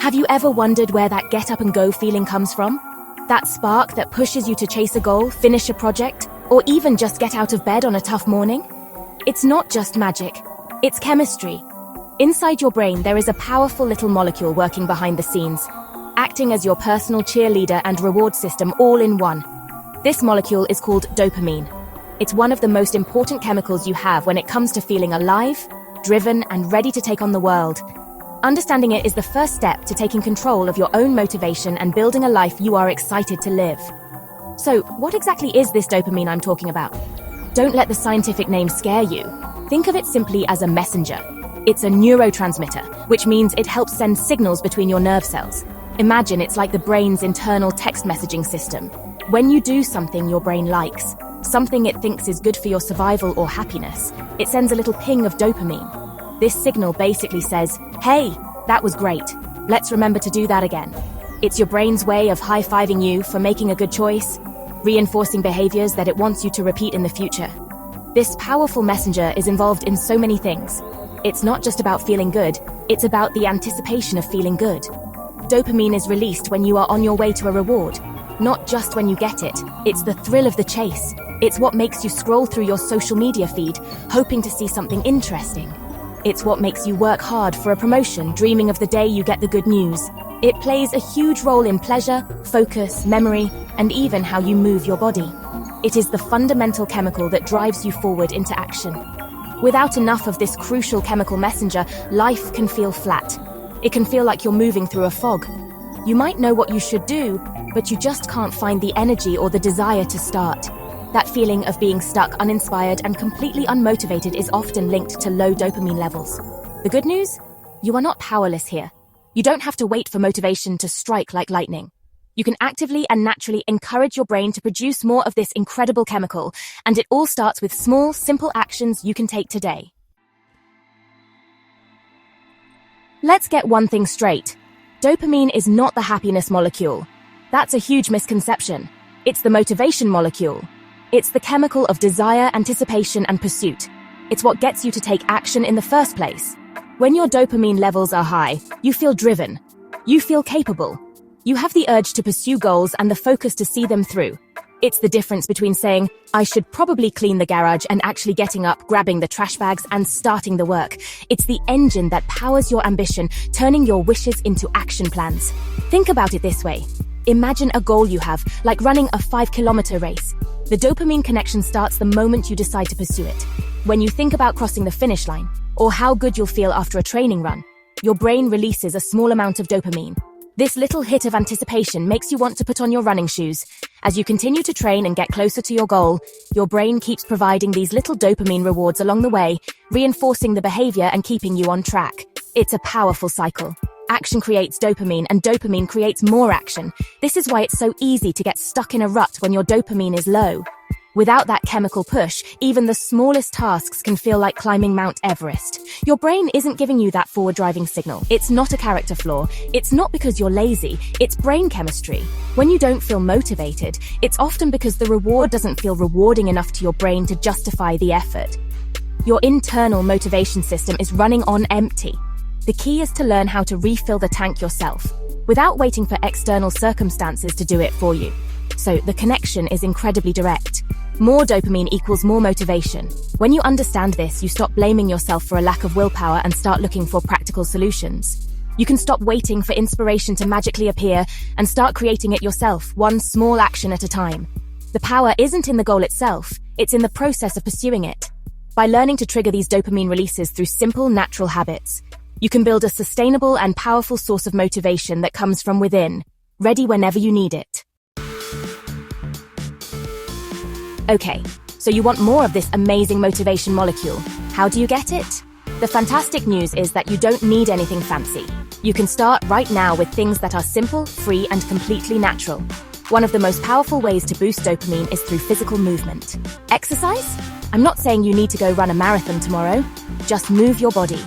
Have you ever wondered where that get up and go feeling comes from? That spark that pushes you to chase a goal, finish a project, or even just get out of bed on a tough morning? It's not just magic, it's chemistry. Inside your brain, there is a powerful little molecule working behind the scenes, acting as your personal cheerleader and reward system all in one. This molecule is called dopamine. It's one of the most important chemicals you have when it comes to feeling alive, driven, and ready to take on the world. Understanding it is the first step to taking control of your own motivation and building a life you are excited to live. So, what exactly is this dopamine I'm talking about? Don't let the scientific name scare you. Think of it simply as a messenger. It's a neurotransmitter, which means it helps send signals between your nerve cells. Imagine it's like the brain's internal text messaging system. When you do something your brain likes, something it thinks is good for your survival or happiness, it sends a little ping of dopamine. This signal basically says, "Hey, that was great. Let's remember to do that again." It's your brain's way of high-fiving you for making a good choice, reinforcing behaviors that it wants you to repeat in the future. This powerful messenger is involved in so many things. It's not just about feeling good, it's about the anticipation of feeling good. Dopamine is released when you are on your way to a reward, not just when you get it. It's the thrill of the chase. It's what makes you scroll through your social media feed, hoping to see something interesting. It's what makes you work hard for a promotion, dreaming of the day you get the good news. It plays a huge role in pleasure, focus, memory, and even how you move your body. It is the fundamental chemical that drives you forward into action. Without enough of this crucial chemical messenger, life can feel flat. It can feel like you're moving through a fog. You might know what you should do, but you just can't find the energy or the desire to start. That feeling of being stuck, uninspired, and completely unmotivated is often linked to low dopamine levels. The good news? You are not powerless here. You don't have to wait for motivation to strike like lightning. You can actively and naturally encourage your brain to produce more of this incredible chemical, and it all starts with small, simple actions you can take today. Let's get one thing straight. Dopamine is not the happiness molecule. That's a huge misconception. It's the motivation molecule. It's the chemical of desire, anticipation, and pursuit. It's what gets you to take action in the first place. When your dopamine levels are high, you feel driven. You feel capable. You have the urge to pursue goals and the focus to see them through. It's the difference between saying, "I should probably clean the garage," and actually getting up, grabbing the trash bags, and starting the work. It's the engine that powers your ambition, turning your wishes into action plans. Think about it this way. Imagine a goal you have, like running a 5-kilometer race. The dopamine connection starts the moment you decide to pursue it. When you think about crossing the finish line, or how good you'll feel after a training run, your brain releases a small amount of dopamine. This little hit of anticipation makes you want to put on your running shoes. As you continue to train and get closer to your goal, your brain keeps providing these little dopamine rewards along the way, reinforcing the behavior and keeping you on track. It's a powerful cycle. Action creates dopamine, and dopamine creates more action. This is why it's so easy to get stuck in a rut when your dopamine is low. Without that chemical push, even the smallest tasks can feel like climbing Mount Everest. Your brain isn't giving you that forward-driving signal. It's not a character flaw. It's not because you're lazy. It's brain chemistry. When you don't feel motivated, it's often because the reward doesn't feel rewarding enough to your brain to justify the effort. Your internal motivation system is running on empty. The key is to learn how to refill the tank yourself, without waiting for external circumstances to do it for you. So the connection is incredibly direct. More dopamine equals more motivation. When you understand this, you stop blaming yourself for a lack of willpower and start looking for practical solutions. You can stop waiting for inspiration to magically appear and start creating it yourself, one small action at a time. The power isn't in the goal itself, it's in the process of pursuing it. By learning to trigger these dopamine releases through simple, natural habits, you can build a sustainable and powerful source of motivation that comes from within, ready whenever you need it. Okay, so you want more of this amazing motivation molecule. How do you get it? The fantastic news is that you don't need anything fancy. You can start right now with things that are simple, free, and completely natural. One of the most powerful ways to boost dopamine is through physical movement. Exercise? I'm not saying you need to go run a marathon tomorrow. Just move your body.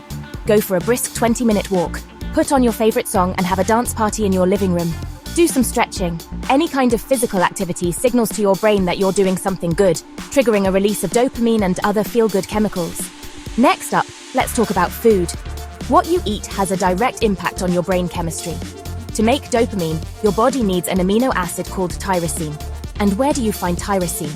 Go for a brisk 20-minute walk. Put on your favorite song and have a dance party in your living room. Do some stretching. Any kind of physical activity signals to your brain that you're doing something good, triggering a release of dopamine and other feel-good chemicals. Next up, let's talk about food. What you eat has a direct impact on your brain chemistry. To make dopamine, your body needs an amino acid called tyrosine. And where do you find tyrosine?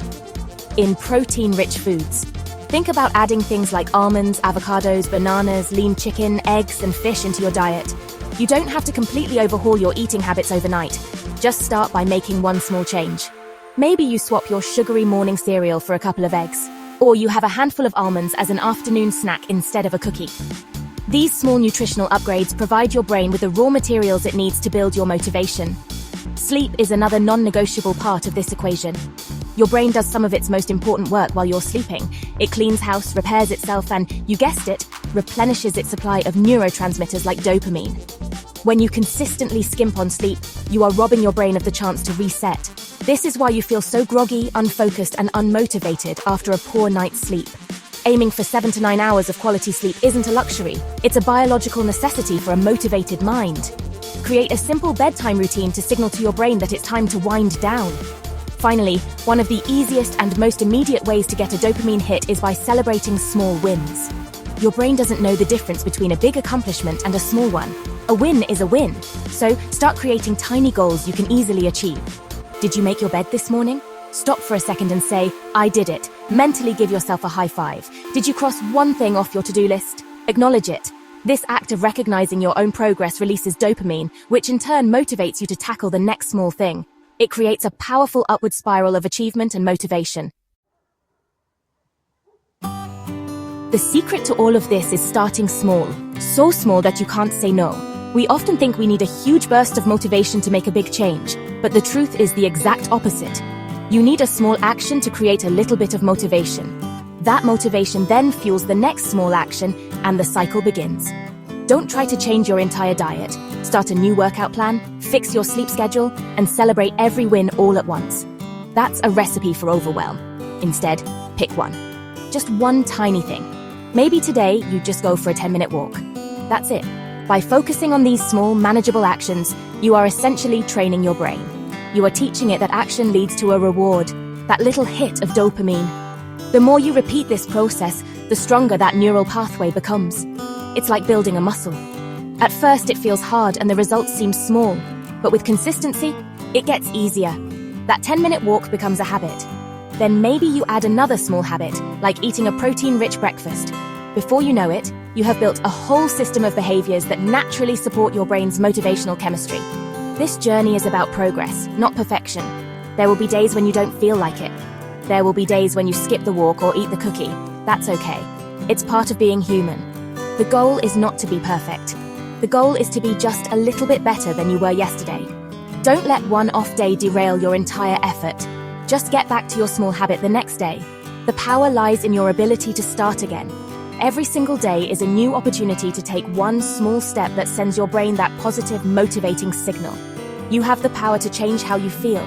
In protein-rich foods. Think about adding things like almonds, avocados, bananas, lean chicken, eggs, and fish into your diet. You don't have to completely overhaul your eating habits overnight. Just start by making one small change. Maybe you swap your sugary morning cereal for a couple of eggs, or you have a handful of almonds as an afternoon snack instead of a cookie. These small nutritional upgrades provide your brain with the raw materials it needs to build your motivation. Sleep is another non-negotiable part of this equation. Your brain does some of its most important work while you're sleeping. It cleans house, repairs itself, and, you guessed it, replenishes its supply of neurotransmitters like dopamine. When you consistently skimp on sleep, you are robbing your brain of the chance to reset. This is why you feel so groggy, unfocused, and unmotivated after a poor night's sleep. Aiming for 7 to 9 hours of quality sleep isn't a luxury. It's a biological necessity for a motivated mind. Create a simple bedtime routine to signal to your brain that it's time to wind down. Finally, one of the easiest and most immediate ways to get a dopamine hit is by celebrating small wins. Your brain doesn't know the difference between a big accomplishment and a small one. A win is a win. So start creating tiny goals you can easily achieve. Did you make your bed this morning? Stop for a second and say, I did it. Mentally give yourself a high five. Did you cross one thing off your to-do list? Acknowledge it. This act of recognizing your own progress releases dopamine, which in turn motivates you to tackle the next small thing. It creates a powerful upward spiral of achievement and motivation. The secret to all of this is starting small. So small that you can't say no. We often think we need a huge burst of motivation to make a big change, but the truth is the exact opposite. You need a small action to create a little bit of motivation. That motivation then fuels the next small action, and the cycle begins. Don't try to change your entire diet. Start a new workout plan, fix your sleep schedule, and celebrate every win all at once. That's a recipe for overwhelm. Instead, pick one. Just one tiny thing. Maybe today you just go for a 10-minute walk. That's it. By focusing on these small, manageable actions, you are essentially training your brain. You are teaching it that action leads to a reward, that little hit of dopamine. The more you repeat this process, the stronger that neural pathway becomes. It's like building a muscle. At first it feels hard and the results seem small, but with consistency, it gets easier. That 10-minute walk becomes a habit. Then maybe you add another small habit, like eating a protein-rich breakfast. Before you know it, you have built a whole system of behaviors that naturally support your brain's motivational chemistry. This journey is about progress, not perfection. There will be days when you don't feel like it. There will be days when you skip the walk or eat the cookie. That's okay. It's part of being human. The goal is not to be perfect. The goal is to be just a little bit better than you were yesterday. Don't let one off day derail your entire effort. Just get back to your small habit the next day. The power lies in your ability to start again. Every single day is a new opportunity to take one small step that sends your brain that positive, motivating signal. You have the power to change how you feel.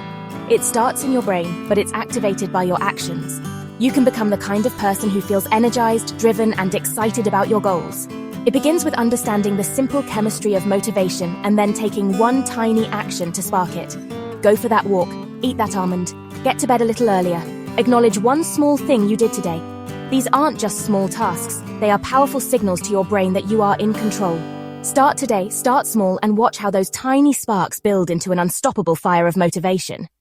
It starts in your brain, but it's activated by your actions. You can become the kind of person who feels energized, driven, and excited about your goals. It begins with understanding the simple chemistry of motivation and then taking one tiny action to spark it. Go for that walk, eat that almond, get to bed a little earlier, acknowledge one small thing you did today. These aren't just small tasks, they are powerful signals to your brain that you are in control. Start today, start small, and watch how those tiny sparks build into an unstoppable fire of motivation.